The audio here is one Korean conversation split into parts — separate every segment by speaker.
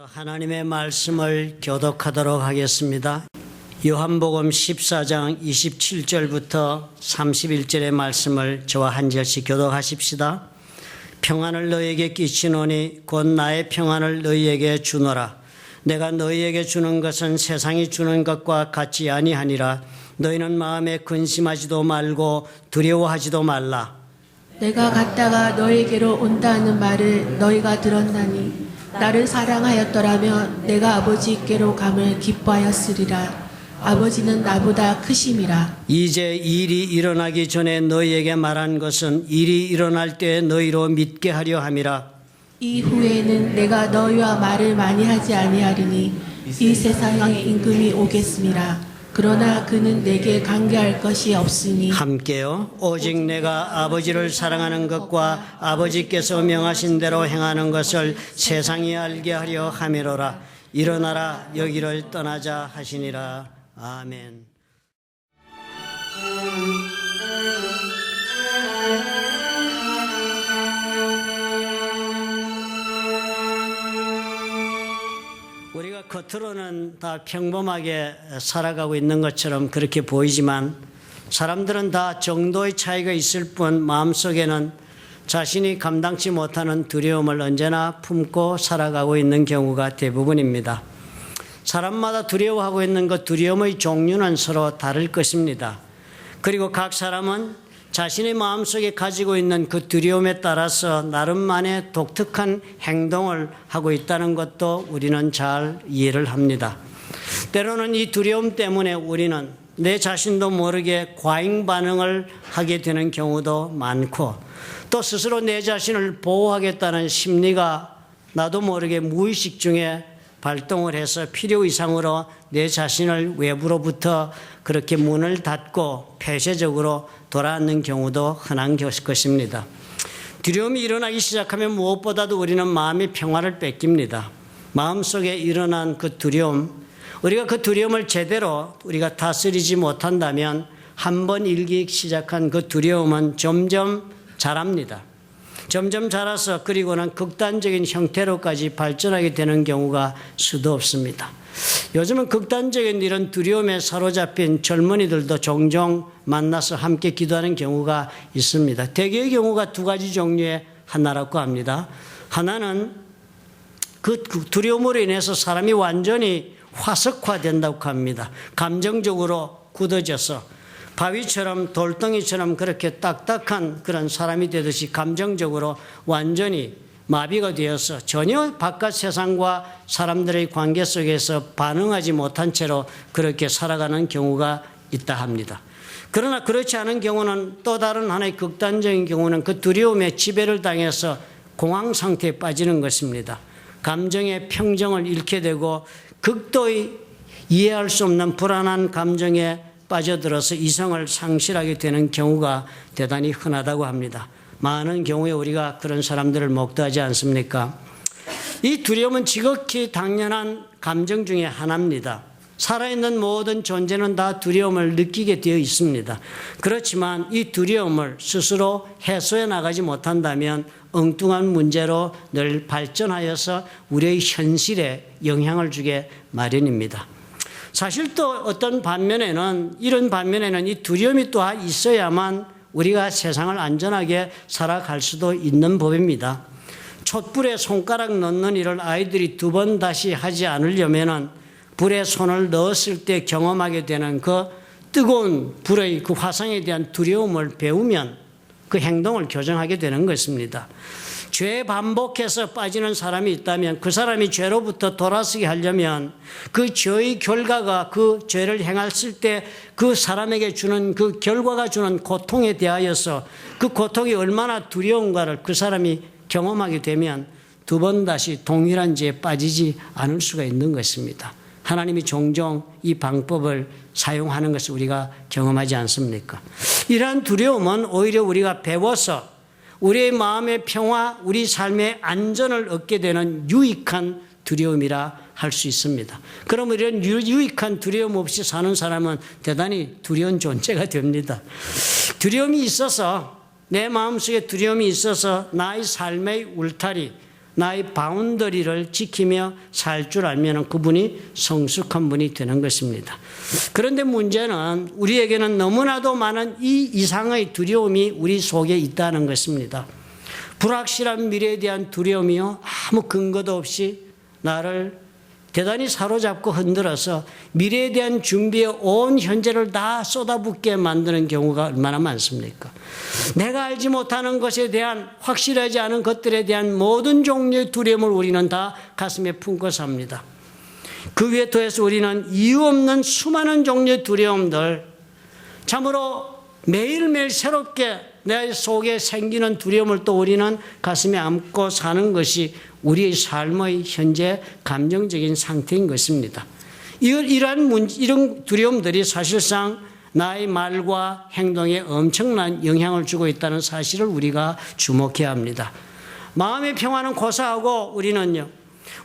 Speaker 1: 하나님의 말씀을 교독하도록 하겠습니다. 요한복음 14장 27절부터 31절의 말씀을 저와 한 절씩 교독하십시다. 평안을 너희에게 끼치노니 곧 나의 평안을 너희에게 주노라. 내가 너희에게 주는 것은 세상이 주는 것과 같지 아니하니라. 너희는 마음에 근심하지도 말고 두려워하지도 말라.
Speaker 2: 내가 갔다가 너희에게로 온다는 말을 너희가 들었나니 나를 사랑하였더라면 내가 아버지께로 감을 기뻐하였으리라. 아버지는 나보다 크심이라.
Speaker 1: 이제 일이 일어나기 전에 너희에게 말한 것은 일이 일어날 때 너희로 믿게 하려 함이라.
Speaker 2: 이후에는 내가 너희와 말을 많이 하지 아니하리니 이 세상의 임금이 오겠음이라. 그러나 그는 내게 관계할 것이 없으니
Speaker 1: 함께요. 오직 내가 아버지를 사랑하는 것과 아버지께서 명하신 대로 행하는 것을 세상이 알게 하려 함이로라. 일어나라 여기를 떠나자 하시니라. 아멘. 우리가 겉으로는 다 평범하게 살아가고 있는 것처럼 그렇게 보이지만 사람들은 다 정도의 차이가 있을 뿐 마음속에는 자신이 감당치 못하는 두려움을 언제나 품고 살아가고 있는 경우가 대부분입니다. 사람마다 두려워하고 있는 그 두려움의 종류는 서로 다를 것입니다. 그리고 각 사람은 자신의 마음속에 가지고 있는 그 두려움에 따라서 나름만의 독특한 행동을 하고 있다는 것도 우리는 잘 이해를 합니다. 때로는 이 두려움 때문에 우리는 내 자신도 모르게 과잉 반응을 하게 되는 경우도 많고 또 스스로 내 자신을 보호하겠다는 심리가 나도 모르게 무의식 중에 발동을 해서 필요 이상으로 내 자신을 외부로부터 그렇게 문을 닫고 폐쇄적으로 돌아앉는 경우도 흔한 것입니다. 두려움이 일어나기 시작하면 무엇보다도 우리는 마음의 평화를 뺏깁니다. 마음속에 일어난 그 두려움, 우리가 그 두려움을 제대로 우리가 다스리지 못한다면 한번 일기 시작한 그 두려움은 점점 자랍니다. 점점 자라서 그리고는 극단적인 형태로까지 발전하게 되는 경우가 수도 없습니다. 요즘은 극단적인 이런 두려움에 사로잡힌 젊은이들도 종종 만나서 함께 기도하는 경우가 있습니다. 대개의 경우가 두 가지 종류의 하나라고 합니다. 하나는 그 두려움으로 인해서 사람이 완전히 화석화된다고 합니다. 감정적으로 굳어져서 바위처럼 돌덩이처럼 그렇게 딱딱한 그런 사람이 되듯이 감정적으로 완전히 마비가 되어서 전혀 바깥 세상과 사람들의 관계 속에서 반응하지 못한 채로 그렇게 살아가는 경우가 있다 합니다. 그러나 그렇지 않은 경우는 또 다른 하나의 극단적인 경우는 그 두려움에 지배를 당해서 공황 상태에 빠지는 것입니다. 감정의 평정을 잃게 되고 극도의 이해할 수 없는 불안한 감정에 빠져들어서 이성을 상실하게 되는 경우가 대단히 흔하다고 합니다. 많은 경우에 우리가 그런 사람들을 목도하지 않습니까? 이 두려움은 지극히 당연한 감정 중에 하나입니다. 살아있는 모든 존재는 다 두려움을 느끼게 되어 있습니다. 그렇지만 이 두려움을 스스로 해소해 나가지 못한다면 엉뚱한 문제로 늘 발전하여서 우리의 현실에 영향을 주게 마련입니다. 사실 또 어떤 반면에는 이런 반면에는 이 두려움이 또 있어야만 우리가 세상을 안전하게 살아갈 수도 있는 법입니다. 촛불에 손가락 넣는 일을 아이들이 두 번 다시 하지 않으려면은 불에 손을 넣었을 때 경험하게 되는 그 뜨거운 불의 그 화상에 대한 두려움을 배우면 그 행동을 교정하게 되는 것입니다. 죄에 반복해서 빠지는 사람이 있다면 그 사람이 죄로부터 돌아서게 하려면 그 죄의 결과가 그 죄를 행했을 때 그 사람에게 주는 그 결과가 주는 고통에 대하여서 그 고통이 얼마나 두려운가를 그 사람이 경험하게 되면 두 번 다시 동일한 죄에 빠지지 않을 수가 있는 것입니다. 하나님이 종종 이 방법을 사용하는 것을 우리가 경험하지 않습니까? 이러한 두려움은 오히려 우리가 배워서 우리의 마음의 평화, 우리 삶의 안전을 얻게 되는 유익한 두려움이라 할 수 있습니다. 그러면 이런 유익한 두려움 없이 사는 사람은 대단히 두려운 존재가 됩니다. 두려움이 있어서 내 마음속에 두려움이 있어서 나의 삶의 울타리, 나의 바운더리를 지키며 살 줄 알면 그분이 성숙한 분이 되는 것입니다. 그런데 문제는 우리에게는 너무나도 많은 이 이상의 두려움이 우리 속에 있다는 것입니다. 불확실한 미래에 대한 두려움이요, 아무 근거도 없이 나를 대단히 사로잡고 흔들어서 미래에 대한 준비에 온 현재를 다 쏟아붓게 만드는 경우가 얼마나 많습니까? 내가 알지 못하는 것에 대한, 확실하지 않은 것들에 대한 모든 종류의 두려움을 우리는 다 가슴에 품고 삽니다. 그 위에 더해서 우리는 이유 없는 수많은 종류의 두려움들, 참으로 매일매일 새롭게 내 속에 생기는 두려움을 또 우리는 가슴에 안고 사는 것이 우리의 삶의 현재 감정적인 상태인 것입니다. 이런 두려움들이 사실상 나의 말과 행동에 엄청난 영향을 주고 있다는 사실을 우리가 주목해야 합니다. 마음의 평화는 고사하고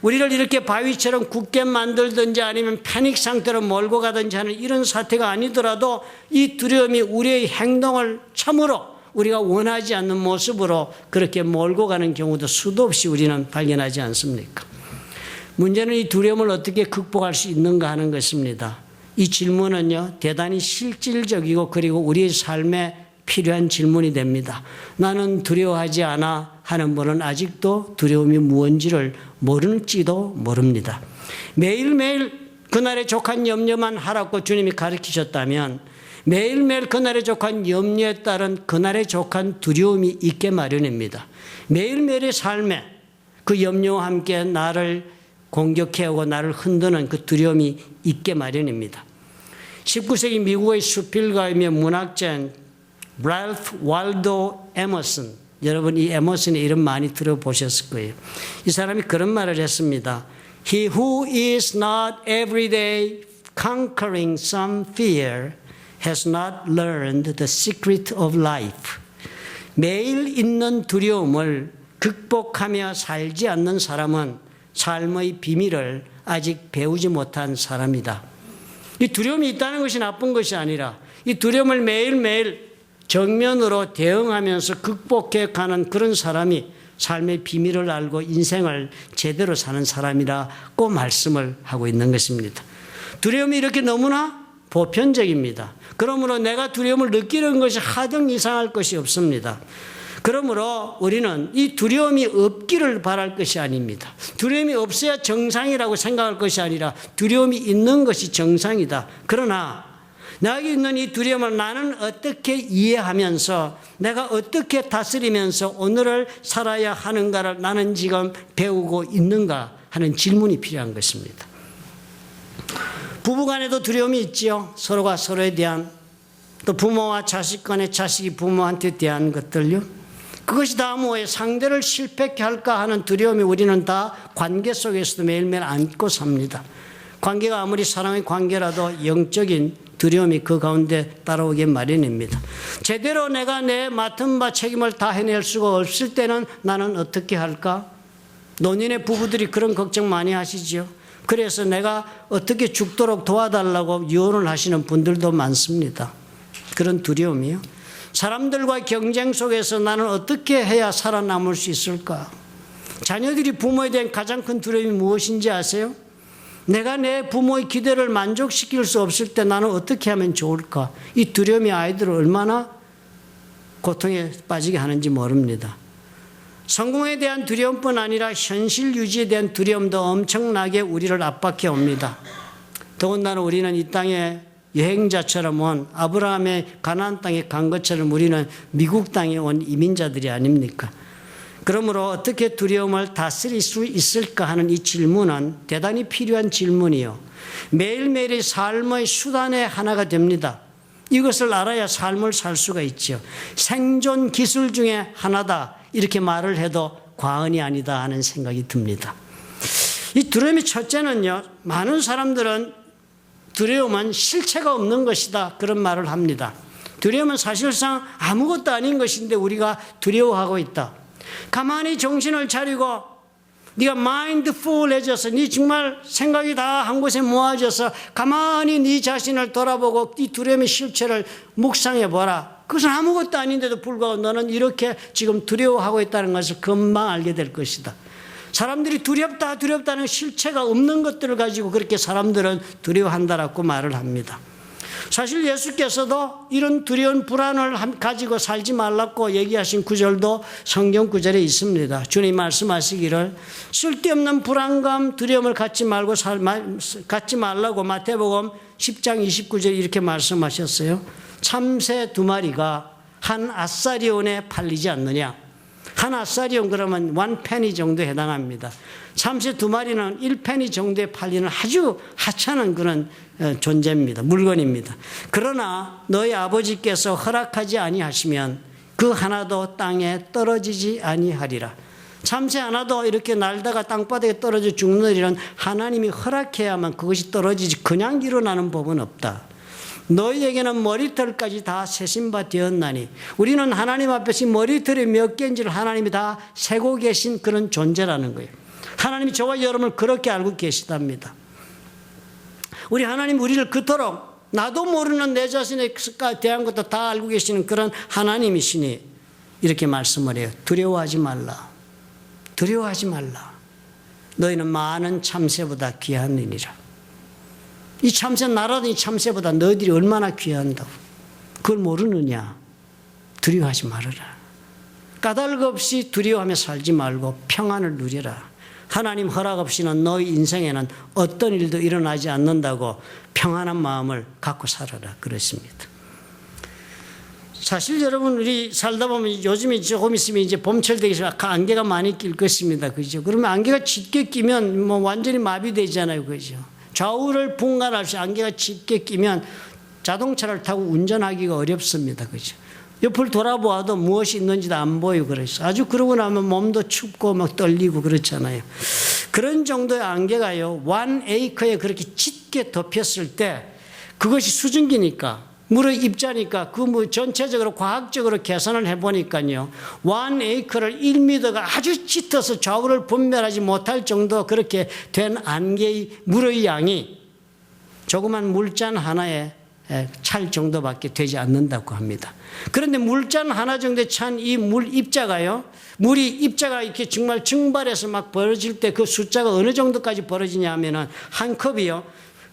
Speaker 1: 우리를 이렇게 바위처럼 굳게 만들든지 아니면 패닉 상태로 몰고 가든지 하는 이런 사태가 아니더라도 이 두려움이 우리의 행동을 참으로 우리가 원하지 않는 모습으로 그렇게 몰고 가는 경우도 수도 없이 우리는 발견하지 않습니까? 문제는 이 두려움을 어떻게 극복할 수 있는가 하는 것입니다. 이 질문은요, 대단히 실질적이고 그리고 우리의 삶에 필요한 질문이 됩니다. 나는 두려워하지 않아 하는 분은 아직도 두려움이 무언지를 모를지도 모릅니다. 매일매일 그날의 족한 염려만 하라고 주님이 가르치셨다면 매일매일 그날의 족한 염려에 따른 그날의 족한 두려움이 있게 마련입니다. 매일매일의 삶에 그 염려와 함께 나를 공격해오고 나를 흔드는 그 두려움이 있게 마련입니다. 19세기 미국의 수필가이며 문학자인 랄프 월도 에머슨, 여러분 이 에머슨의 이름 많이 들어보셨을 거예요. 이 사람이 그런 말을 했습니다. He who is not every day conquering some fear has not learned the secret of life. 매일 있는 두려움을 극복하며 살지 않는 사람은 삶의 비밀을 아직 배우지 못한 사람이다. 이 두려움이 있다는 것이 나쁜 것이 아니라 이 두려움을 매일매일 정면으로 대응하면서 극복해 가는 그런 사람이 삶의 비밀을 알고 인생을 제대로 사는 사람이라고 말씀을 하고 있는 것입니다. 두려움이 이렇게 너무나 보편적입니다. 그러므로 내가 두려움을 느끼는 것이 하등 이상할 것이 없습니다. 그러므로 우리는 이 두려움이 없기를 바랄 것이 아닙니다. 두려움이 없어야 정상이라고 생각할 것이 아니라 두려움이 있는 것이 정상이다. 그러나 나에게 있는 이 두려움을 나는 어떻게 이해하면서 내가 어떻게 다스리면서 오늘을 살아야 하는가를 나는 지금 배우고 있는가 하는 질문이 필요한 것입니다. 부부간에도 두려움이 있지요. 서로가 서로에 대한, 또 부모와 자식 간에 자식이 부모한테 대한 것들요. 그것이 다 뭐예요? 상대를 실패케 할까 하는 두려움이 우리는 다 관계 속에서도 매일매일 안고 삽니다. 관계가 아무리 사랑의 관계라도 영적인 두려움이 그 가운데 따라오게 마련입니다. 제대로 내가 내 맡은 바 책임을 다 해낼 수가 없을 때는 나는 어떻게 할까? 노년의 부부들이 그런 걱정 많이 하시죠. 그래서 내가 어떻게 죽도록 도와달라고 유언을 하시는 분들도 많습니다. 그런 두려움이요. 사람들과의 경쟁 속에서 나는 어떻게 해야 살아남을 수 있을까? 자녀들이 부모에 대한 가장 큰 두려움이 무엇인지 아세요? 내가 내 부모의 기대를 만족시킬 수 없을 때 나는 어떻게 하면 좋을까? 이 두려움이 아이들을 얼마나 고통에 빠지게 하는지 모릅니다. 성공에 대한 두려움뿐 아니라 현실 유지에 대한 두려움도 엄청나게 우리를 압박해 옵니다. 더군다나 우리는 이 땅에 여행자처럼 온 아브라함의 가나안 땅에 간 것처럼 우리는 미국 땅에 온 이민자들이 아닙니까? 그러므로 어떻게 두려움을 다스릴 수 있을까 하는 이 질문은 대단히 필요한 질문이요. 매일매일의 삶의 수단의 하나가 됩니다. 이것을 알아야 삶을 살 수가 있죠. 생존 기술 중에 하나다 이렇게 말을 해도 과언이 아니다 하는 생각이 듭니다. 이 두려움의 첫째는요. 많은 사람들은 두려움은 실체가 없는 것이다 그런 말을 합니다. 두려움은 사실상 아무것도 아닌 것인데 우리가 두려워하고 있다. 가만히 정신을 차리고 네가 마인드풀해져서 네 정말 생각이 다 한 곳에 모아져서 가만히 네 자신을 돌아보고 이 두려움의 실체를 묵상해보라. 그것은 아무것도 아닌데도 불구하고 너는 이렇게 지금 두려워하고 있다는 것을 금방 알게 될 것이다. 사람들이 두렵다는 실체가 없는 것들을 가지고 그렇게 사람들은 두려워한다라고 말을 합니다. 사실 예수께서도 이런 두려운 불안을 가지고 살지 말라고 얘기하신 구절도 성경 구절에 있습니다. 주님 말씀하시기를 쓸데없는 불안감, 두려움을 갖지 말라고 마태복음 10장 29절 이렇게 말씀하셨어요. 참새 2마리가 한 아사리온에 팔리지 않느냐. 한 아사리온 그러면 1페니 정도에 해당합니다. 참새 2마리는 1페니 정도에 팔리는 아주 하찮은 그런 존재입니다. 물건입니다. 그러나 너희 아버지께서 허락하지 아니하시면 그 하나도 땅에 떨어지지 아니하리라. 참새 하나도 이렇게 날다가 땅바닥에 떨어져 죽는 일은 하나님이 허락해야만 그것이 떨어지지 그냥 일어나는 법은 없다. 너희에게는 머리털까지 다 세신 바 되었나니 우리는 하나님 앞에서 머리털이 몇 개인지를 하나님이 다 세고 계신 그런 존재라는 거예요. 하나님이 저와 여러분을 그렇게 알고 계시답니다. 우리 하나님 우리를 그토록 나도 모르는 내 자신에 대한 것도 다 알고 계시는 그런 하나님이시니 이렇게 말씀을 해요. 두려워하지 말라. 두려워하지 말라. 너희는 많은 참새보다 귀하니라. 이 참새 나라는 이 참새보다 너희들이 얼마나 귀한다고. 그걸 모르느냐. 두려워하지 말아라. 까닭 없이 두려워하며 살지 말고 평안을 누려라. 하나님 허락 없이는 너희 인생에는 어떤 일도 일어나지 않는다고 평안한 마음을 갖고 살아라. 그렇습니다. 사실 여러분 우리 살다 보면 요즘에 조금 있으면 이제 봄철 되기 시작 안개가 많이 낄 것입니다. 그죠? 그러면 안개가 짙게 끼면 뭐 완전히 마비되잖아요. 그죠? 좌우를 분간할 수 안개가 짙게 끼면 자동차를 타고 운전하기가 어렵습니다. 그죠? 옆을 돌아보아도 무엇이 있는지도 안 보이고 그래서 아주 그러고 나면 몸도 춥고 막 떨리고 그렇잖아요. 그런 정도의 안개가요. 1에이커에 그렇게 짙게 덮였을 때 그것이 수증기니까 물의 입자니까 그 전체적으로 과학적으로 계산을 해보니까요. 1에이커를 1m가 아주 짙어서 좌우를 분별하지 못할 정도 그렇게 된 안개의 물의 양이 조그만 물잔 하나에 찰 정도밖에 되지 않는다고 합니다. 그런데 물잔 하나 정도에 찬 이 물 입자가요. 물이 입자가 이렇게 정말 증발해서 막 벌어질 때 그 숫자가 어느 정도까지 벌어지냐 하면은 한 컵이요.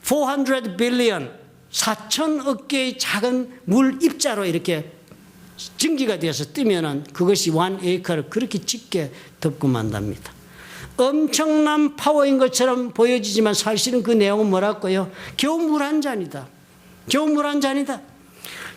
Speaker 1: 400 빌리언 4천억 개의 작은 물 입자로 이렇게 증기가 되어서 뜨면은 그것이 1에이커를 그렇게 짙게 덮고 만답니다. 엄청난 파워인 것처럼 보여지지만 사실은 그 내용은 뭐라고요? 겨우 물 한 잔이다. 겨우 물 한 잔이다.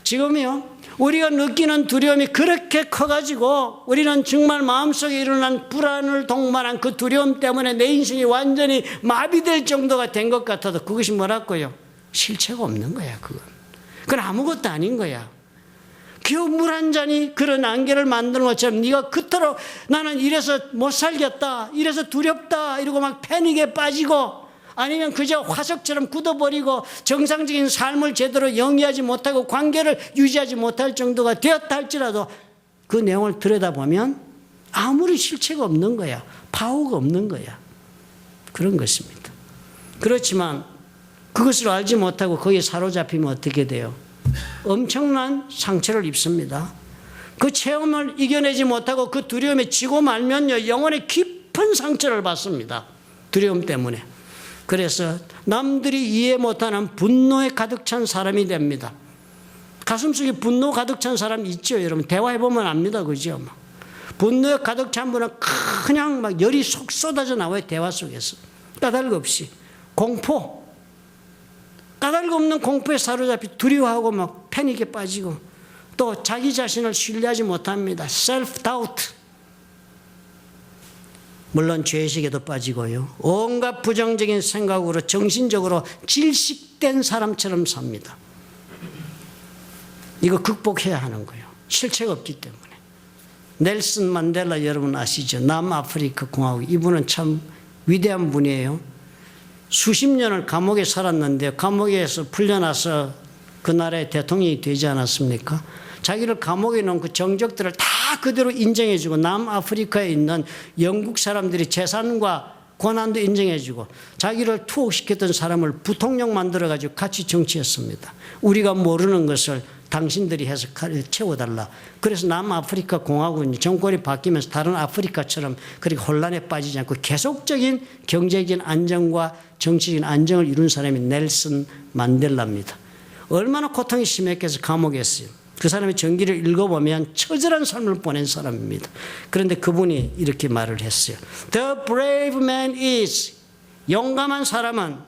Speaker 1: 지금요, 우리가 느끼는 두려움이 그렇게 커가지고 우리는 정말 마음속에 일어난 불안을 동반한 그 두려움 때문에 내 인생이 완전히 마비될 정도가 된 것 같아도 그것이 뭐라고요? 실체가 없는 거야, 그건. 그건 아무것도 아닌 거야. 겨우 물 한 잔이 그런 안개를 만드는 것처럼 네가 그토록 나는 이래서 못 살겠다, 이래서 두렵다, 이러고 막 패닉에 빠지고 아니면 그저 화석처럼 굳어버리고 정상적인 삶을 제대로 영위하지 못하고 관계를 유지하지 못할 정도가 되었다 할지라도 그 내용을 들여다보면 아무리 실체가 없는 거야. 파워가 없는 거야. 그런 것입니다. 그렇지만 그것을 알지 못하고 거기에 사로잡히면 어떻게 돼요? 엄청난 상처를 입습니다. 그 체험을 이겨내지 못하고 그 두려움에 지고 말면요, 영혼의 깊은 상처를 받습니다. 두려움 때문에. 그래서 남들이 이해 못하는 분노에 가득 찬 사람이 됩니다. 가슴속에 분노 가득 찬 사람 있죠, 여러분. 대화해보면 압니다, 그죠? 분노에 가득 찬 분은 그냥 막 열이 속 쏟아져 나와요, 대화 속에서. 까닭 없이. 공포. 까닭 없는 공포에 사로잡히 두려워하고 막 패닉에 빠지고 또 자기 자신을 신뢰하지 못합니다. self-doubt. 물론 죄의식에도 빠지고요. 온갖 부정적인 생각으로 정신적으로 질식된 사람처럼 삽니다. 이거 극복해야 하는 거예요. 실체가 없기 때문에. 넬슨 만델라 여러분 아시죠? 남아프리카 공화국. 이분은 참 위대한 분이에요. 수십 년을 감옥에 살았는데 감옥에서 풀려나서 그 나라의 대통령이 되지 않았습니까? 자기를 감옥에 넣은 그 정적들을 다 그대로 인정해주고 남아프리카에 있는 영국 사람들이 재산과 권한도 인정해주고 자기를 투옥시켰던 사람을 부통령 만들어가지고 같이 정치했습니다. 우리가 모르는 것을 당신들이 해서 채워달라. 그래서 남아프리카 공화국이 정권이 바뀌면서 다른 아프리카처럼 그렇게 혼란에 빠지지 않고 계속적인 경제적인 안정과 정치적인 안정을 이룬 사람이 넬슨 만델라입니다. 얼마나 고통이 심했겠어 감옥이었어요. 그 사람의 전기를 읽어보면 처절한 삶을 보낸 사람입니다. 그런데 그분이 이렇게 말을 했어요. The brave man is, 용감한 사람은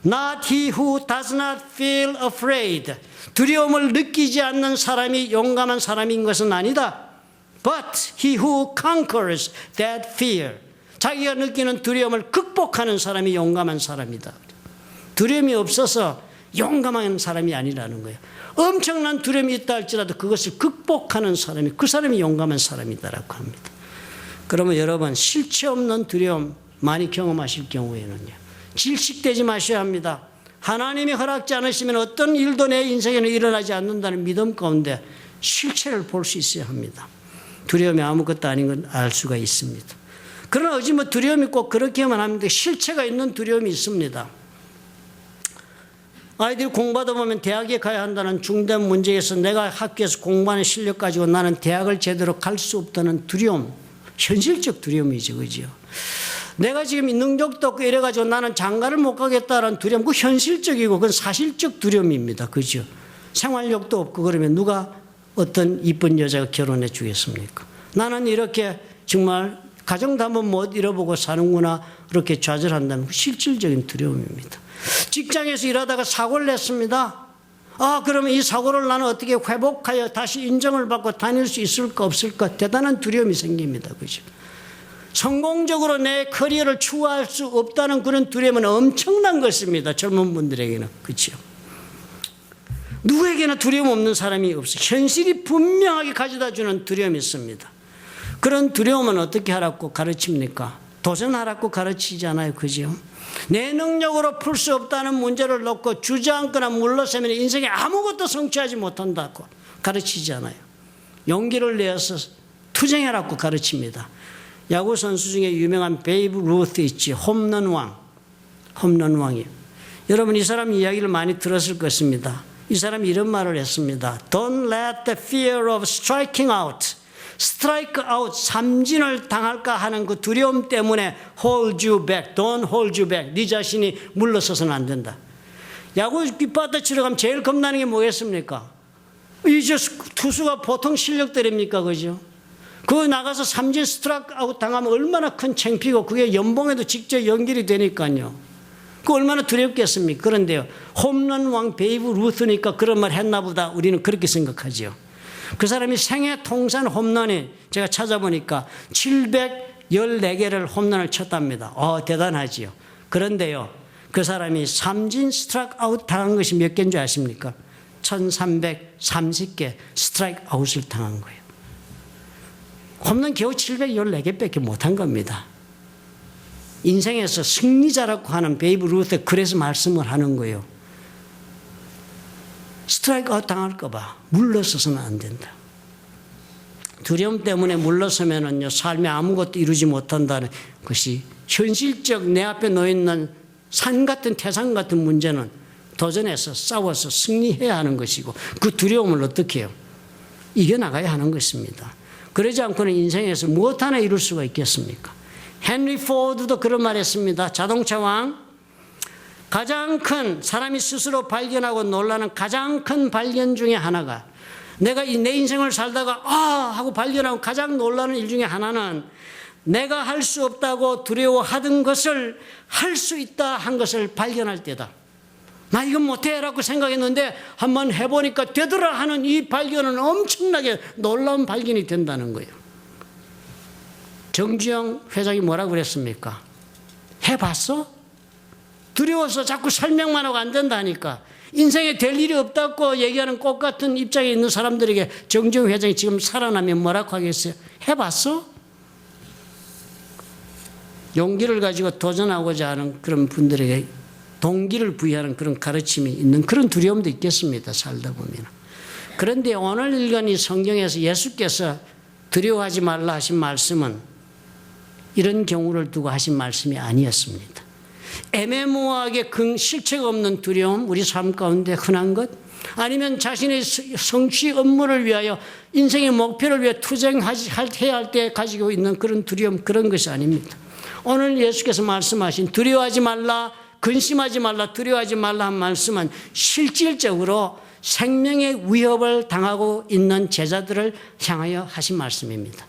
Speaker 1: not he who does not feel afraid. 두려움을 느끼지 않는 사람이 용감한 사람인 것은 아니다. But he who conquers that fear. 자기가 느끼는 두려움을 극복하는 사람이 용감한 사람이다. 두려움이 없어서 용감한 사람이 아니라는 거예요. 엄청난 두려움이 있다 할지라도 그것을 극복하는 사람이, 그 사람이 용감한 사람이다라고 합니다. 그러면 여러분, 실체 없는 두려움 많이 경험하실 경우에는요, 질식되지 마셔야 합니다. 하나님이 허락지 않으시면 어떤 일도 내 인생에는 일어나지 않는다는 믿음 가운데 실체를 볼 수 있어야 합니다. 두려움이 아무것도 아닌 건 알 수가 있습니다. 그러나 어찌 뭐 두려움이 꼭 그렇게만 합니다. 실체가 있는 두려움이 있습니다. 아이들이 공부하다 보면 대학에 가야 한다는 중대한 문제에서 내가 학교에서 공부하는 실력 가지고 나는 대학을 제대로 갈 수 없다는 두려움, 현실적 두려움이죠. 그죠? 내가 지금 능력도 없고 이래가지고 나는 장가를 못 가겠다는 두려움, 그 현실적이고 그건 사실적 두려움입니다. 그죠? 생활력도 없고 그러면 누가 어떤 이쁜 여자가 결혼해 주겠습니까? 나는 이렇게 정말 가정도 한번 못 잃어보고 사는구나, 그렇게 좌절한다는 실질적인 두려움입니다. 직장에서 일하다가 사고를 냈습니다. 그러면 이 사고를 나는 어떻게 회복하여 다시 인정을 받고 다닐 수 있을까 없을까, 대단한 두려움이 생깁니다. 그죠? 성공적으로 내 커리어를 추구할 수 없다는 그런 두려움은 엄청난 것입니다. 젊은 분들에게는. 그렇죠? 누구에게나 두려움 없는 사람이 없어요. 현실이 분명하게 가져다 주는 두려움이 있습니다. 그런 두려움은 어떻게 하라고 가르칩니까? 도전하라고 가르치지 않아요. 그죠? 내 능력으로 풀 수 없다는 문제를 놓고 주저앉거나 물러서면 인생에 아무것도 성취하지 못한다고 가르치지 않아요. 용기를 내어서 투쟁하라고 가르칩니다. 야구 선수 중에 유명한 베이브 루스 있지. 홈런왕이에요. 여러분, 이 사람 이야기를 많이 들었을 것입니다. 이 사람이 이런 말을 했습니다. Don't let the fear of striking out, 스트라이크 아웃, 삼진을 당할까 하는 그 두려움 때문에 hold you back, don't hold you back. 네 자신이 물러서서는 안 된다. 야구 깃바다 치러 가면 제일 겁나는 게 뭐겠습니까? 이제 투수가 보통 실력들입니까? 그죠? 그거 나가서 삼진 스트라이크 아웃 당하면 얼마나 큰 창피고 그게 연봉에도 직접 연결이 되니까요. 그 얼마나 두렵겠습니까? 그런데요, 홈런왕 베이브 루스니까 그런 말 했나 보다 우리는 그렇게 생각하죠. 그 사람이 생애 통산 홈런이 제가 찾아보니까 714개를 홈런을 쳤답니다. 대단하지요. 그런데요, 그 사람이 삼진 스트라이크 아웃 당한 것이 몇 개인 줄 아십니까? 1330개 스트라이크 아웃을 당한 거예요. 홈런 겨우 714개밖에 못한 겁니다. 인생에서 승리자라고 하는 베이브 루스 그래서 말씀을 하는 거예요. 스트라이크 아웃 당할까 봐 물러서서는 안 된다. 두려움 때문에 물러서면은요, 삶에 아무것도 이루지 못한다는 것이 현실적 내 앞에 놓여있는 산 같은 태산 같은 문제는 도전해서 싸워서 승리해야 하는 것이고 그 두려움을 어떻게 해요? 이겨나가야 하는 것입니다. 그러지 않고는 인생에서 무엇 하나 이룰 수가 있겠습니까? 헨리 포드도 그런 말 했습니다. 자동차 왕. 가장 큰, 사람이 스스로 발견하고 놀라는 가장 큰 발견 중에 하나가, 내가 내 인생을 살다가 하고 발견하고 가장 놀라는 일 중에 하나는 내가 할 수 없다고 두려워하던 것을 할 수 있다 한 것을 발견할 때다. 나 이건 못해라고 생각했는데 한번 해보니까 되더라 하는 이 발견은 엄청나게 놀라운 발견이 된다는 거예요. 정주영 회장이 뭐라고 그랬습니까? 해봤어? 두려워서 자꾸 설명만 하고 안 된다니까. 인생에 될 일이 없다고 얘기하는 꽃 같은 입장에 있는 사람들에게 정주영 회장이 지금 살아나면 뭐라고 하겠어요? 해봤어? 용기를 가지고 도전하고자 하는 그런 분들에게 동기를 부여하는 그런 가르침이 있는 그런 두려움도 있겠습니다. 살다 보면. 그런데 오늘 읽은 이 성경에서 예수께서 두려워하지 말라 하신 말씀은 이런 경우를 두고 하신 말씀이 아니었습니다. 애매모호하게 실체가 없는 두려움, 우리 삶 가운데 흔한 것, 아니면 자신의 성취 업무를 위하여 인생의 목표를 위해 투쟁해야 할 때 가지고 있는 그런 두려움, 그런 것이 아닙니다. 오늘 예수께서 말씀하신 두려워하지 말라, 근심하지 말라, 두려워하지 말라 한 말씀은 실질적으로 생명의 위협을 당하고 있는 제자들을 향하여 하신 말씀입니다.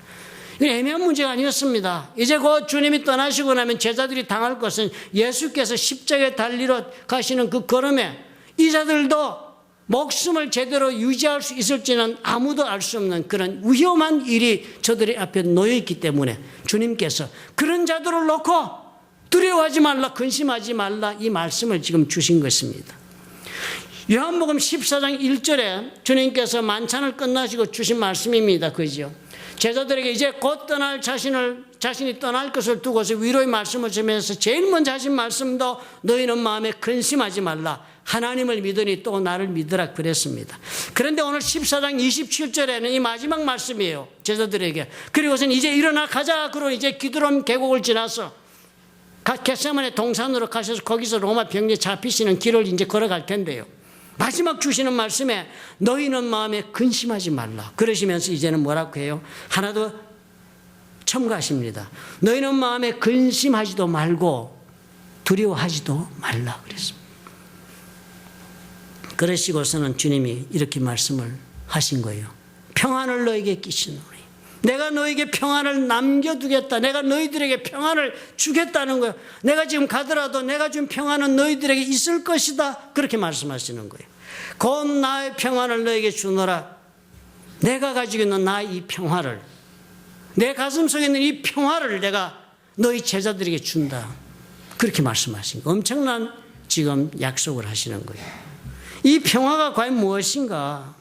Speaker 1: 이건 애매한 문제가 아니었습니다. 이제 곧 주님이 떠나시고 나면 제자들이 당할 것은 예수께서 십자가에 달리러 가시는 그 걸음에 이 자들도 목숨을 제대로 유지할 수 있을지는 아무도 알 수 없는 그런 위험한 일이 저들의 앞에 놓여있기 때문에 주님께서 그런 자들을 놓고 두려워하지 말라, 근심하지 말라 이 말씀을 지금 주신 것입니다. 요한복음 14장 1절에 주님께서 만찬을 끝나시고 주신 말씀입니다. 그죠? 제자들에게 이제 곧 떠날 자신이 떠날 것을 두고서 위로의 말씀을 주면서 제일 먼저 하신 말씀도 너희는 마음에 근심하지 말라. 하나님을 믿으니 또 나를 믿으라 그랬습니다. 그런데 오늘 14장 27절에는 이 마지막 말씀이에요. 제자들에게. 그리고선 이제 일어나 가자. 그러고 이제 기드론 계곡을 지나서 겟세마네 동산으로 가셔서 거기서 로마 병력에 잡히시는 길을 이제 걸어갈 텐데요. 마지막 주시는 말씀에 너희는 마음에 근심하지 말라. 그러시면서 이제는 뭐라고 해요? 하나 더 첨가하십니다. 너희는 마음에 근심하지도 말고 두려워하지도 말라 그랬습니다. 그러시고서는 주님이 이렇게 말씀을 하신 거예요. 평안을 너에게 끼치노니 내가 너에게 평안을 남겨두겠다. 내가 너희들에게 평안을 주겠다는 거예요. 내가 지금 가더라도 내가 준 평안은 너희들에게 있을 것이다. 그렇게 말씀하시는 거예요. 곧 나의 평안을 너에게 주노라. 내가 가지고 있는 나의 이 평화를, 내 가슴 속에 있는 이 평화를 내가 너희 제자들에게 준다. 그렇게 말씀하신 거예요. 엄청난 지금 약속을 하시는 거예요. 이 평화가 과연 무엇인가?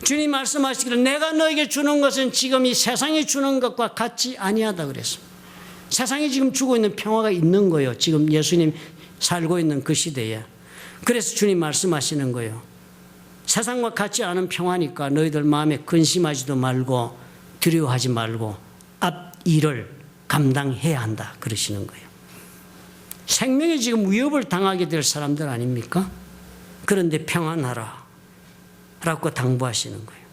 Speaker 1: 주님 말씀하시기를 내가 너에게 주는 것은 지금 이 세상이 주는 것과 같지 아니하다 그랬습니다. 세상이 지금 주고 있는 평화가 있는 거예요. 지금 예수님 살고 있는 그 시대에. 그래서 주님 말씀하시는 거예요. 세상과 같지 않은 평화니까 너희들 마음에 근심하지도 말고 두려워하지 말고 앞 일을 감당해야 한다 그러시는 거예요. 생명에 지금 위협을 당하게 될 사람들 아닙니까? 그런데 평안하라 라고 당부하시는 거예요.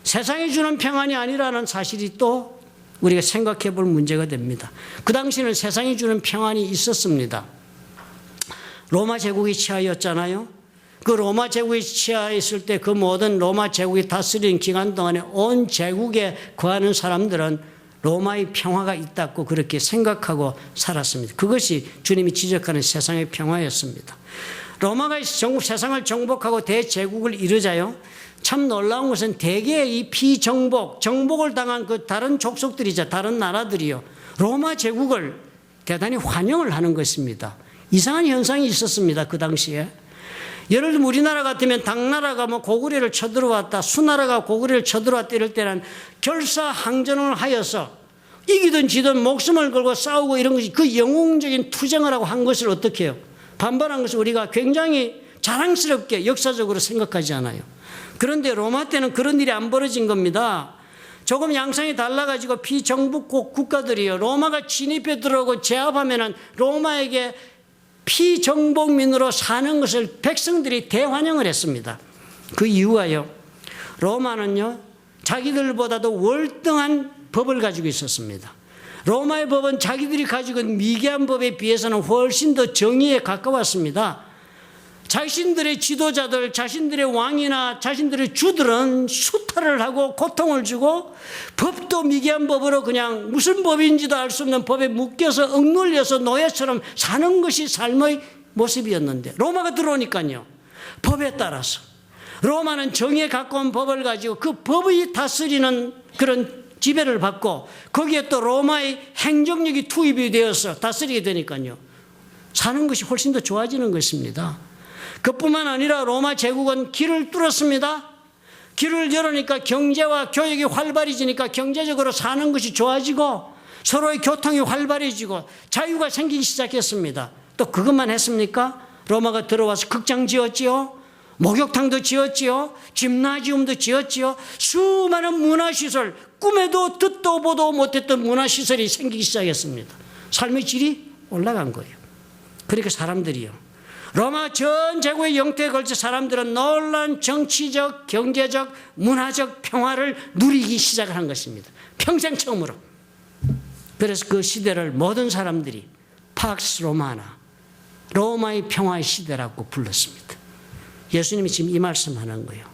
Speaker 1: 세상이 주는 평안이 아니라는 사실이 또 우리가 생각해 볼 문제가 됩니다. 그 당시에는 세상이 주는 평안이 있었습니다. 로마 제국이 치하였잖아요. 그 로마 제국이 치하했을 때 그 모든 로마 제국이 다스리는 기간 동안에 온 제국에 거하는 사람들은 로마의 평화가 있다고 그렇게 생각하고 살았습니다. 그것이 주님이 지적하는 세상의 평화였습니다. 로마가 세상을 정복하고 대제국을 이루자요. 참 놀라운 것은 대개의 이 정복을 당한 그 다른 족속들이죠. 다른 나라들이요. 로마 제국을 대단히 환영을 하는 것입니다. 이상한 현상이 있었습니다. 그 당시에. 예를 들면 우리나라 같으면 당나라가 뭐 고구려를 쳐들어왔다, 수나라가 고구려를 쳐들어왔다 이럴 때는 결사항전을 하여서 이기든 지든 목숨을 걸고 싸우고 이런 것이 그 영웅적인 투쟁을 하고 한 것을 어떻게 해요? 반발한 것을 우리가 굉장히 자랑스럽게 역사적으로 생각하지 않아요. 그런데 로마 때는 그런 일이 안 벌어진 겁니다. 조금 양상이 달라가지고 피정복국 국가들이요. 로마가 진입해 들어오고 제압하면은 로마에게 피정복민으로 사는 것을 백성들이 대환영을 했습니다. 그 이유가요. 로마는요. 자기들보다도 월등한 법을 가지고 있었습니다. 로마의 법은 자기들이 가지고 있는 미개한 법에 비해서는 훨씬 더 정의에 가까웠습니다. 자신들의 지도자들, 자신들의 왕이나 자신들의 주들은 수탈을 하고 고통을 주고 법도 미개한 법으로 그냥 무슨 법인지도 알 수 없는 법에 묶여서 억눌려서 노예처럼 사는 것이 삶의 모습이었는데 로마가 들어오니까요. 법에 따라서 로마는 정의에 가까운 법을 가지고 그 법이 다스리는 그런 지배를 받고 거기에 또 로마의 행정력이 투입이 되어서 다스리게 되니까요. 사는 것이 훨씬 더 좋아지는 것입니다. 그뿐만 아니라 로마 제국은 길을 뚫었습니다. 길을 열으니까 경제와 교육이 활발해지니까 경제적으로 사는 것이 좋아지고 서로의 교통이 활발해지고 자유가 생기기 시작했습니다. 또 그것만 했습니까? 로마가 들어와서 극장 지었지요. 목욕탕도 지었지요. 짐나지움도 지었지요. 수많은 문화시설, 꿈에도 듣도 보도 못했던 문화시설이 생기기 시작했습니다. 삶의 질이 올라간 거예요. 그러니까 사람들이요. 로마 전 제국의 영토에 걸쳐 사람들은 놀라운 정치적, 경제적, 문화적 평화를 누리기 시작한 것입니다. 평생 처음으로. 그래서 그 시대를 모든 사람들이 팍스 로마나, 로마의 평화의 시대라고 불렀습니다. 예수님이 지금 이 말씀하는 거예요.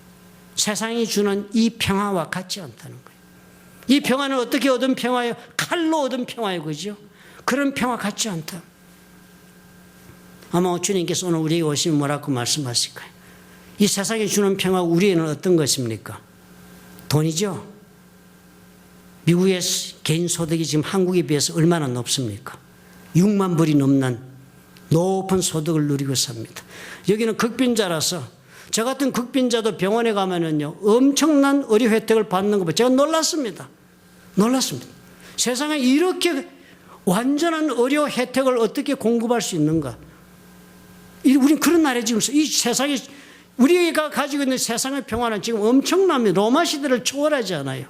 Speaker 1: 세상이 주는 이 평화와 같지 않다는 거예요. 이 평화는 어떻게 얻은 평화예요? 칼로 얻은 평화예요. 그죠? 그런 평화 같지 않다. 아마 주님께서 오늘 우리에게 오시면 뭐라고 말씀하실까요? 이 세상이 주는 평화 우리에는 어떤 것입니까? 돈이죠. 미국의 개인 소득이 지금 한국에 비해서 얼마나 높습니까? 6만 불이 넘는 높은 소득을 누리고 삽니다. 여기는 극빈자라서 저 같은 극빈자도 병원에 가면은요 엄청난 의료 혜택을 받는 거 보고 제가 놀랐습니다. 세상에 이렇게 완전한 의료 혜택을 어떻게 공급할 수 있는가? 우리는 그런 나라에 지금 이 세상에 우리가 가지고 있는 세상의 평화는 지금 엄청납니다. 로마 시대를 초월하지 않아요.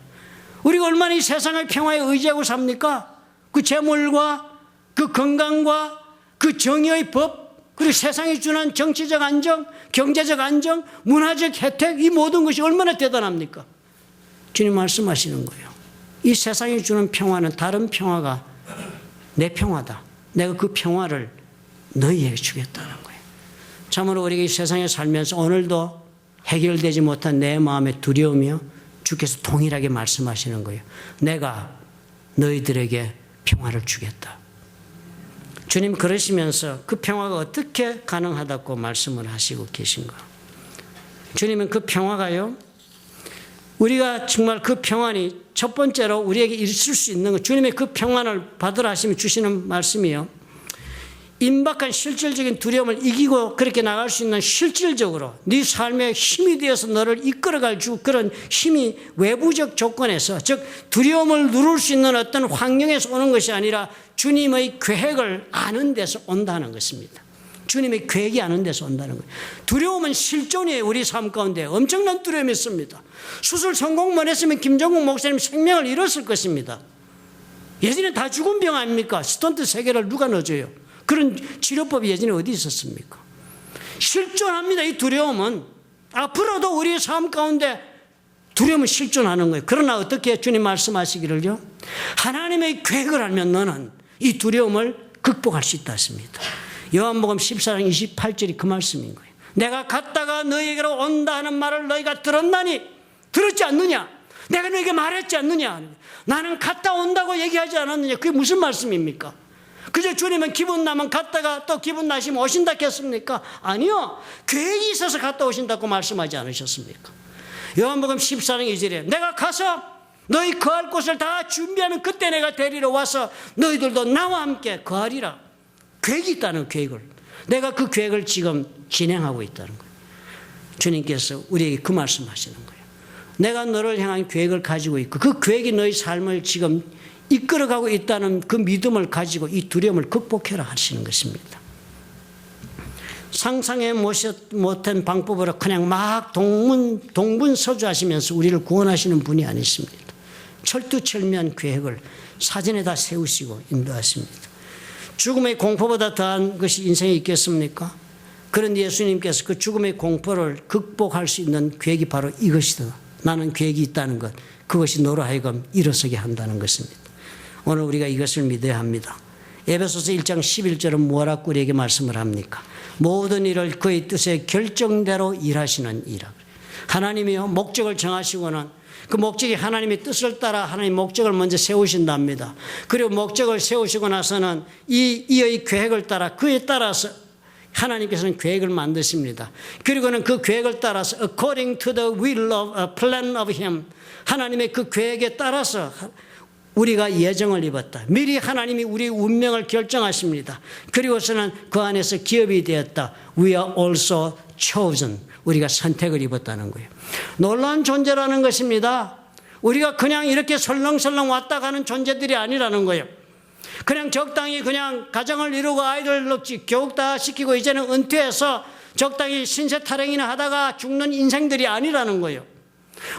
Speaker 1: 우리가 얼마나 이 세상의 평화에 의지하고 삽니까? 그 재물과 그 건강과 그 정의의 법, 그리고 세상이 주는 정치적 안정, 경제적 안정, 문화적 혜택, 이 모든 것이 얼마나 대단합니까? 주님 말씀하시는 거예요. 이 세상이 주는 평화는 다른 평화가 내 평화다. 내가 그 평화를 너희에게 주겠다는 거예요. 참으로 우리가 이 세상에 살면서 오늘도 해결되지 못한 내 마음의 두려움이요, 주께서 동일하게 말씀하시는 거예요. 내가 너희들에게 평화를 주겠다. 주님 그러시면서 그 평화가 어떻게 가능하다고 말씀을 하시고 계신가? 주님은 그 평화가요, 우리가 정말 그 평안이 첫 번째로 우리에게 있을 수 있는 것, 주님의 그 평안을 받으라 하시면 주시는 말씀이요, 임박한 실질적인 두려움을 이기고 그렇게 나갈 수 있는 실질적으로 네 삶의 힘이 되어서 너를 이끌어갈 그런 힘이 외부적 조건에서, 즉 두려움을 누를 수 있는 어떤 환경에서 오는 것이 아니라 주님의 계획을 아는 데서 온다는 것입니다. 주님의 계획이 아는 데서 온다는 거예요. 두려움은 실존이에요. 우리 삶 가운데 엄청난 두려움이 있습니다. 수술 성공만 했으면 김정국 목사님 생명을 잃었을 것입니다. 예전에 다 죽은 병 아닙니까? 스턴트 3개를 누가 넣어줘요? 그런 치료법이 예전에 어디 있었습니까? 실존합니다. 이 두려움은 앞으로도 우리의 삶 가운데 두려움은 실존하는 거예요. 그러나 어떻게 주님 말씀하시기를요, 하나님의 계획을 알면 너는 이 두려움을 극복할 수 있다 했습니다. 요한복음 14장 28절이 그 말씀인 거예요. 내가 갔다가 너희에게로 온다 하는 말을 너희가 들었나니, 들었지 않느냐? 내가 너희에게 말했지 않느냐? 나는 갔다 온다고 얘기하지 않았느냐? 그게 무슨 말씀입니까? 그저 주님은 기분 나면 갔다가 또 기분 나시면 오신다 했습니까? 아니요. 계획이 있어서 갔다 오신다고 말씀하지 않으셨습니까? 요한복음 14장 2절에 내가 가서 너희 거할 곳을 다 준비하면 그때 내가 데리러 와서 너희들도 나와 함께 거하리라. 계획이 있다는 계획을. 내가 그 계획을 지금 진행하고 있다는 거예요. 주님께서 우리에게 그 말씀하시는 거예요. 내가 너를 향한 계획을 가지고 있고 그 계획이 너희 삶을 지금 이끌어가고 있다는 그 믿음을 가지고 이 두려움을 극복해라 하시는 것입니다. 상상해 못한 방법으로 그냥 막 동분서주하시면서 우리를 구원하시는 분이 아니십니다. 철두철미한 계획을 사전에 다 세우시고 인도하십니다. 죽음의 공포보다 더한 것이 인생에 있겠습니까? 그런데 예수님께서 그 죽음의 공포를 극복할 수 있는 계획이 바로 이것이다. 나는 계획이 있다는 것, 그것이 너로 하여금 일어서게 한다는 것입니다. 오늘 우리가 이것을 믿어야 합니다. 에베소서 1장 11절은 뭐라고 우리에게 말씀을 합니까? 모든 일을 그의 뜻의 결정대로 일하시는 이라. 하나님이요, 목적을 정하시고는 그 목적이 하나님의 뜻을 따라 하나님의 목적을 먼저 세우신답니다. 그리고 목적을 세우시고 나서는 이의 계획을 따라 그에 따라서 하나님께서는 계획을 만드십니다. 그리고는 그 계획을 따라서 according to the will of plan of him, 하나님의 그 계획에 따라서 우리가 예정을 입었다. 미리 하나님이 우리의 운명을 결정하십니다. 그리고서는 그 안에서 기업이 되었다. We are also chosen. 우리가 선택을 입었다는 거예요. 놀라운 존재라는 것입니다. 우리가 그냥 이렇게 설렁설렁 왔다 가는 존재들이 아니라는 거예요. 그냥 적당히 그냥 가정을 이루고 아이들 낳지 교육 다 시키고 이제는 은퇴해서 적당히 신세 타령이나 하다가 죽는 인생들이 아니라는 거예요.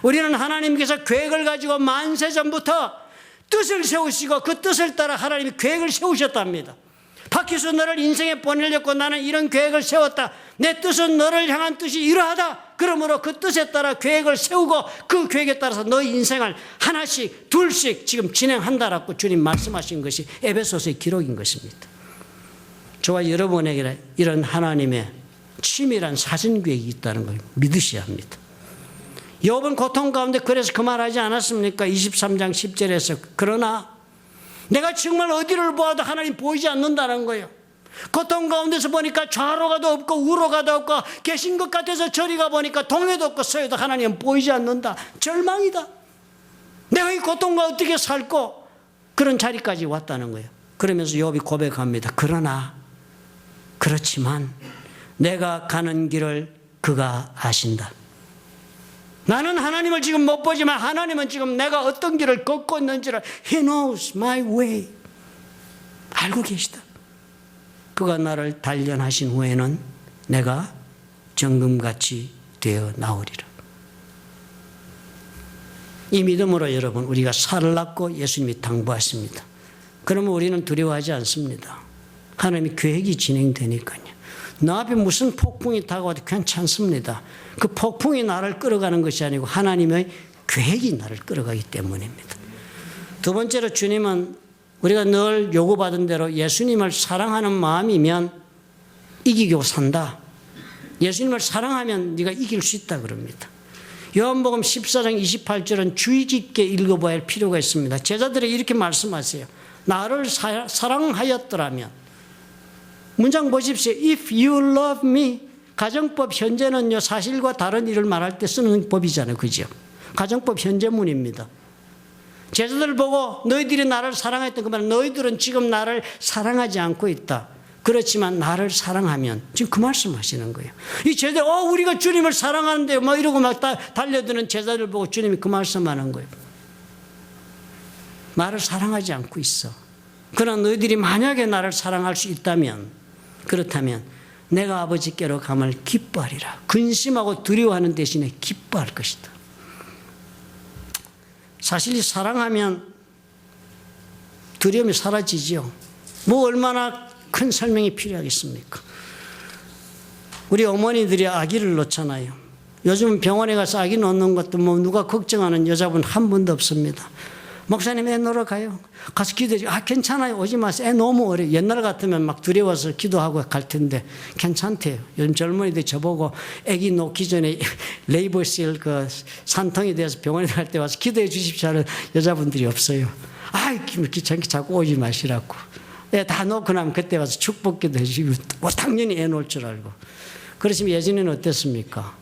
Speaker 1: 우리는 하나님께서 계획을 가지고 만세 전부터 뜻을 세우시고 그 뜻을 따라 하나님이 계획을 세우셨답니다. 하키수 너를 인생에 보내려고 나는 이런 계획을 세웠다. 내 뜻은 너를 향한 뜻이 이러하다. 그러므로 그 뜻에 따라 계획을 세우고 그 계획에 따라서 너의 인생을 하나씩 둘씩 지금 진행한다라고 주님 말씀하신 것이 에베소서의 기록인 것입니다. 저와 여러분에게 이런 하나님의 치밀한 사전계획이 있다는 걸 믿으셔야 합니다. 욥은 고통 가운데 그래서 그 말하지 않았습니까? 23장 10절에서 그러나 내가 정말 어디를 보아도 하나님 보이지 않는다는 거예요. 고통 가운데서 보니까 좌로가도 없고 우로가도 없고 계신 것 같아서 저리 가보니까 동해도 없고 서해도 하나님은 보이지 않는다. 절망이다. 내가 이 고통과 어떻게 살고 그런 자리까지 왔다는 거예요. 그러면서 욥이 고백합니다. 그러나 그렇지만 내가 가는 길을 그가 아신다. 나는 하나님을 지금 못 보지만 하나님은 지금 내가 어떤 길을 걷고 있는지를 He knows my way. 알고 계시다. 그가 나를 단련하신 후에는 내가 정금같이 되어 나오리라. 이 믿음으로 여러분 우리가 살을 낳고 예수님이 당부하십니다. 그러면 우리는 두려워하지 않습니다. 하나님의 계획이 진행되니까요. 너 앞에 무슨 폭풍이 다가와도 괜찮습니다. 그 폭풍이 나를 끌어가는 것이 아니고 하나님의 계획이 나를 끌어가기 때문입니다. 두 번째로 주님은 우리가 늘 요구받은 대로 예수님을 사랑하는 마음이면 이기고 산다. 예수님을 사랑하면 네가 이길 수 있다 그럽니다. 요한복음 14장 28절은 주의 깊게 읽어봐야 할 필요가 있습니다. 제자들이 이렇게 말씀하세요. 나를 사랑하였더라면 문장 보십시오. If you love me. 가정법 현재는요, 사실과 다른 일을 말할 때 쓰는 법이잖아요. 그죠? 가정법 현재문입니다. 제자들 보고 너희들이 나를 사랑했던 그 말은 너희들은 지금 나를 사랑하지 않고 있다. 그렇지만 나를 사랑하면 지금 그 말씀 하시는 거예요. 이 제자들, 우리가 주님을 사랑하는데 막 이러고 막 달려드는 제자들 보고 주님이 그 말씀 하는 거예요. 나를 사랑하지 않고 있어. 그러나 너희들이 만약에 나를 사랑할 수 있다면 그렇다면 내가 아버지께로 감을 기뻐하리라. 근심하고 두려워하는 대신에 기뻐할 것이다. 사실 사랑하면 두려움이 사라지죠. 뭐 얼마나 큰 설명이 필요하겠습니까? 우리 어머니들이 아기를 놓잖아요. 요즘 병원에 가서 아기 놓는 것도 뭐 누가 걱정하는 여자분 한 분도 없습니다. 목사님 애 놓으러 가요. 가서 기도해. 괜찮아요. 오지 마세요. 애 너무 어려요. 옛날 같으면 막 두려워서 기도하고 갈 텐데 괜찮대요. 요즘 젊은이들 저보고 애기 놓기 전에 레이버실 그 산통이 돼서 병원에 갈 때 와서 기도해 주십시오 하는 여자분들이 없어요. 귀찮게 자꾸 오지 마시라고. 애 다 놓고 나면 그때 와서 축복기도 해주시고 당연히 애 놓을 줄 알고. 그러시면 예전에는 어땠습니까?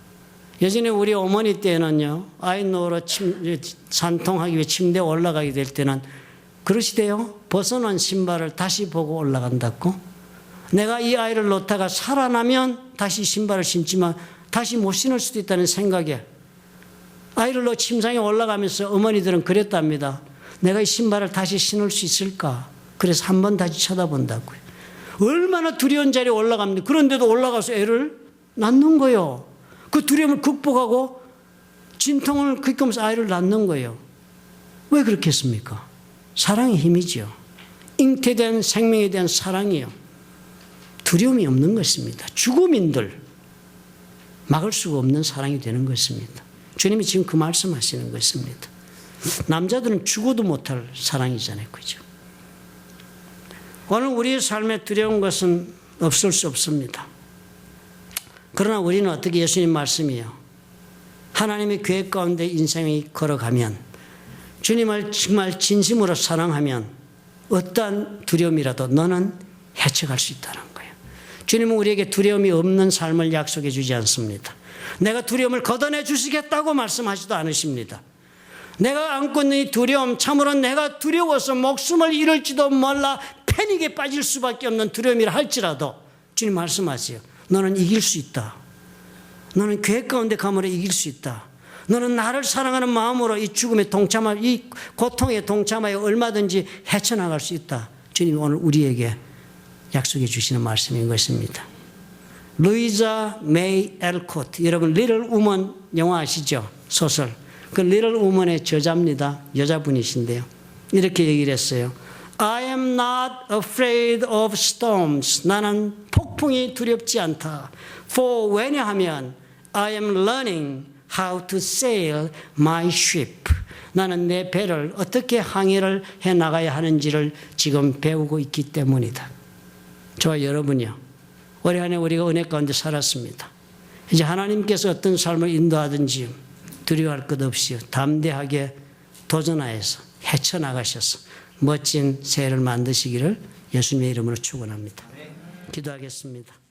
Speaker 1: 예전에 우리 어머니 때는요, 아이 놓으러 산통하기 위해 침대에 올라가게 될 때는 그러시대요. 벗어놓은 신발을 다시 보고 올라간다고. 내가 이 아이를 놓다가 살아나면 다시 신발을 신지만 다시 못 신을 수도 있다는 생각에 아이를 놓고 침상에 올라가면서 어머니들은 그랬답니다. 내가 이 신발을 다시 신을 수 있을까? 그래서 한 번 다시 쳐다본다고요. 얼마나 두려운 자리에 올라갑니까? 그런데도 올라가서 애를 낳는 거예요. 그 두려움을 극복하고 진통을 겪으면서 아이를 낳는 거예요. 왜 그렇게 했습니까? 사랑의 힘이죠. 잉태된 생명에 대한 사랑이요. 두려움이 없는 것입니다. 죽음인들 막을 수가 없는 사랑이 되는 것입니다. 주님이 지금 그 말씀하시는 것입니다. 남자들은 죽어도 못할 사랑이잖아요. 그죠? 오늘 우리의 삶에 두려운 것은 없을 수 없습니다. 그러나 우리는 어떻게 예수님 말씀이요. 하나님의 계획 가운데 인생이 걸어가면 주님을 정말 진심으로 사랑하면 어떠한 두려움이라도 너는 헤쳐갈 수 있다는 거예요. 주님은 우리에게 두려움이 없는 삶을 약속해 주지 않습니다. 내가 두려움을 걷어내 주시겠다고 말씀하지도 않으십니다. 내가 안고 있는 이 두려움, 참으로 내가 두려워서 목숨을 잃을지도 몰라 패닉에 빠질 수밖에 없는 두려움이라 할지라도 주님 말씀하세요. 너는 이길 수 있다. 너는 계획 가운데 가므로 이길 수 있다. 너는 나를 사랑하는 마음으로 이 죽음에 동참하여 이 고통에 동참하여 얼마든지 헤쳐나갈 수 있다. 주님이 오늘 우리에게 약속해 주시는 말씀인 것입니다. 루이자 메이 엘코트, 여러분 리틀 우먼 영화 아시죠? 소설. 그 리틀 우먼의 저자입니다. 여자분이신데요. 이렇게 얘기를 했어요. I am not afraid of storms. 나는 폭풍이 두렵지 않다. For 왜냐하면 I am learning how to sail my ship. 나는 내 배를 어떻게 항해를 해나가야 하는지를 지금 배우고 있기 때문이다. 저와 여러분이요. 올해 한 해 우리가 은혜 가운데 살았습니다. 이제 하나님께서 어떤 삶을 인도하든지 두려워할 것 없이 담대하게 도전하여서 헤쳐나가셔서 멋진 새해를 만드시기를 예수님의 이름으로 축원합니다. 기도하겠습니다.